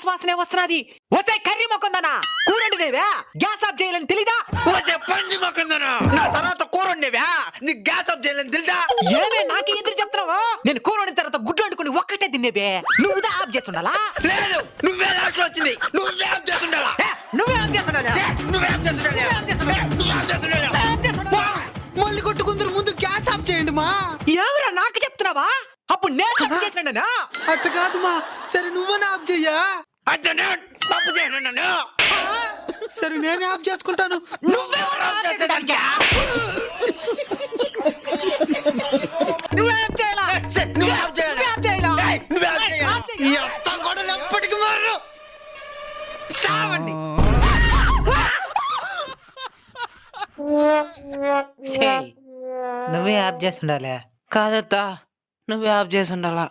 Gas వాసనే వస్తున్నది. వస్తే curry మొక్కందనా కూరండి నేవే gas off చేయాలని తెలీదా? వచ్చే పంది మొక్కందనా నా తర్వాత కూర వండేవా నీకు గ్యాస్ ఆఫ్ చేయాలని తెలుసా? ఏమే నాకు ఎదురు చెప్తున్నావు? నేను కూర వండిన తర్వాత గుడ్లు వండుకుని ఒక్కటే తినేవే. నువ్వు ఆఫ్ చేస్తుండాలా? లేదు నువ్వే లాస్ట్ వచ్చింది. నువ్వే ఆఫ్ చేస్తుండాలా? నువ్వే ఆఫ్ చేస్తుండాలా? నువ్వే ఆఫ్ చేస్తుండాలా? మళ్ళీ కొట్టుకుందరు ముందు గ్యాస్ ఆఫ్ చేయండి మా. ఎవరా నాకు చెప్తున్నావా? అప్పుడు నేను తప్పు చేసినానా? అట్ట కాదు మా. సరే నువ్వనే ఆఫ్ చెయ్యా. అతను తప్పు చేయను నన్ను. సరే నేనే ఆఫ్ చేసుకుంటాను. నువ్వెవరు ఆఫ్ చేసేదానికా? నువ్వే ఆఫ్ చేయాలా? నువ్వే ఆఫ్ చేయాలా? నువ్వే ఆఫ్ చేయాలా? ఏయ్, నువ్వే ఆఫ్ చేయాలా? ఈ అత్త గొడవలు ఎప్పటికీ మారు. సావండి. నువ్వే ఆఫ్ చేస్తుండాలే. కాదత్తా నువ్వే ఆఫ్ చేసి ఉండాలా.